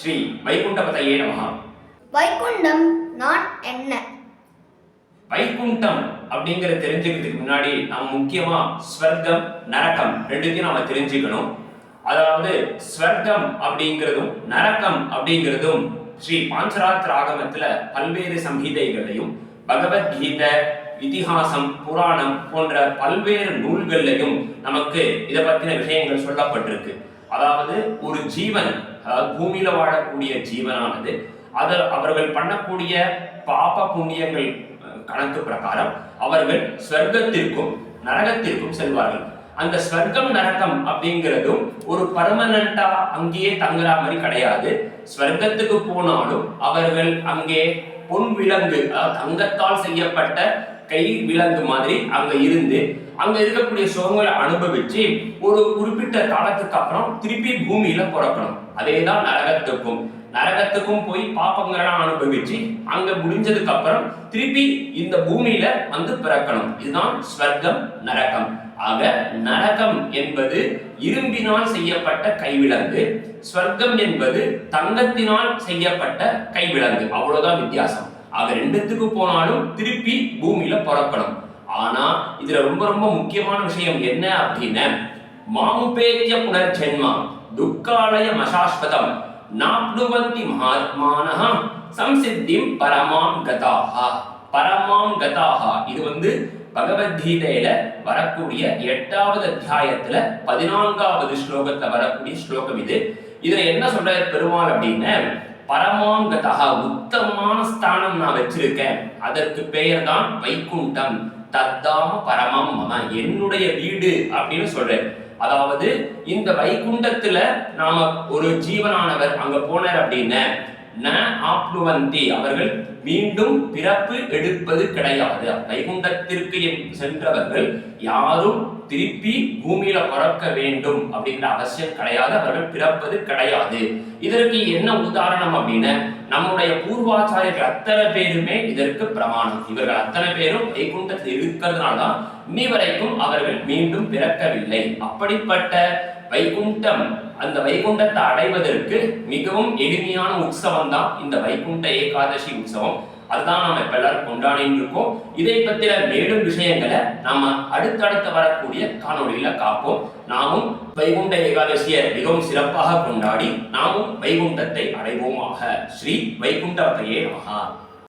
ஸ்ரீ வைகுண்டபதையே நமஹ. வைகுண்டம் நான் என்ன? வைகுண்டம் அப்படிங்கிற தெரிஞ்சுக்கிறதுக்கு முன்னாடி நாம் முக்கியமா ஸ்வர்க்கம் நரகம் ரெண்டுத்தையும் நாம தெரிஞ்சுக்கணும். அதாவது ஸ்வர்க்கம் அப்படிங்கிறதும் நரகம் அப்படிங்கிறதும் ஸ்ரீ பாஞ்சராத்திர ஆகமத்துல பல்வேறு சம்ஹிதைகளையும் பகவத்கீதை இதிகாசம் புராணம் போன்ற பல்வேறு நூல்கள்லையும் நமக்கு இதை பற்றின விஷயங்கள் சொல்லப்பட்டிருக்கு. அதாவது ஒரு ஜீவன், அதாவது பூமியில வாழக்கூடிய ஜீவனானது அவர்கள் பண்ணக்கூடிய பாப புண்ணியங்கள் கணக்கு பிரகாரம் அவர்கள் ஸ்வர்க்கத்திற்கும் நரகத்திற்கும் செல்வார்கள். அந்த ஸ்வர்க்கம் நரகம் அப்படிங்கிறதும் ஒரு பர்மனண்டா அங்கேயே தங்குற மாதிரி கிடையாது. ஸ்வர்க்கத்துக்கு போனாலும் அவர்கள் அங்கே பொன் விலங்கு, தங்கத்தால் செய்யப்பட்ட கை விலங்கு மாதிரி அங்க இருந்து அங்க இருக்கக்கூடிய சுகங்களை அனுபவிச்சு ஒரு குறிப்பிட்ட காலத்துக்கு அப்புறம் திருப்பி பூமியில பிறக்கணும். அதேதான் நரகத்துக்கும் போய் பாப்பங்கள்லாம் அனுபவிச்சு அங்க முடிஞ்சதுக்கு அப்புறம் திருப்பி இந்த பூமியில வந்து பிறக்கணும். இதுதான் ஸ்வர்க்கம் நரகம். ஆக நரகம் என்பது இரும்பினால் செய்யப்பட்ட கைவிலங்கு, ஸ்வர்க்கம் என்பது தங்கத்தினால் செய்யப்பட்ட கைவிலங்கு. அவ்வளவுதான் வித்தியாசம். ஆக ரெண்டுத்துக்கு போனாலும் திருப்பி பூமியில பிறக்கணும். ஆனா இதுல ரொம்ப ரொம்ப முக்கியமான விஷயம் என்ன அப்படின்னா, மாமுபேத்ய புனர்ஜென்மா துக்காலய மசாஸ்வதம் நாப்னுவந்தி மகாத்மானஹ சம்சித்திம் பரமாம் கதாஹா. இது பகவத்கீதையில வரக்கூடிய 8வது அத்தியாயத்துல 14வது ஸ்லோகத்துல வரக்கூடிய ஸ்லோகம். இதுல என்ன சொல்ற பெருமாள் அப்படின்னா, பரமாங்கதா உத்தமமான ஸ்தானம் நான் வச்சிருக்கேன், அதற்கு பெயர் தான் வைகுண்டம். தத்தாம பரமம் மம, என்னுடைய வீடு அப்படின்னு சொல்றேன். அதாவது இந்த வைகுண்டத்துல நாம ஒரு ஜீவனானவர் அங்க போனார் அப்படின்னா ந ஆப்னுவந்தி, அவர்கள் மீண்டும் பிறப்பு எடுப்பது கிடையாது. வைகுண்டத்திற்கு சென்றவர்கள் யாரும் திருப்பி பூமியில பிறக்க வேண்டும் அப்படிங்கிற அவசியம் கிடையாது. அவர்கள் பிறப்பது கிடையாது. இதற்கு என்ன உதாரணம் அப்படின்னா, நம்முடைய பூர்வாச்சாரியர்கள் அத்தனை பேருமே இதற்கு பிரமாணம். இவர்கள் அத்தனை பேரும் வைகுண்டத்தில் இருக்கிறதுனால்தான் இன்னி வரைக்கும் அவர்கள் மீண்டும் பிறக்கவில்லை. அப்படிப்பட்ட வைகுண்டம், அந்த வைகுண்டத்தை அடைவதற்கு மிகவும் எளிமையான உற்சவம் தான் இந்த வைகுண்ட ஏகாதசி உற்சவம். அதுதான் நாம இப்ப எல்லாரும் கொண்டாடிட்டு இருக்கோம். இதை பத்தின மேலும் விஷயங்களை நாம அடுத்தடுத்து வரக்கூடிய காணொலியில காப்போம். நாமும் வைகுண்ட ஏகாதசியை மிகவும் சிறப்பாக கொண்டாடி நாமும் வைகுண்டத்தை அடைவோமாக. ஸ்ரீ வைகுண்டபதையே நமஹ.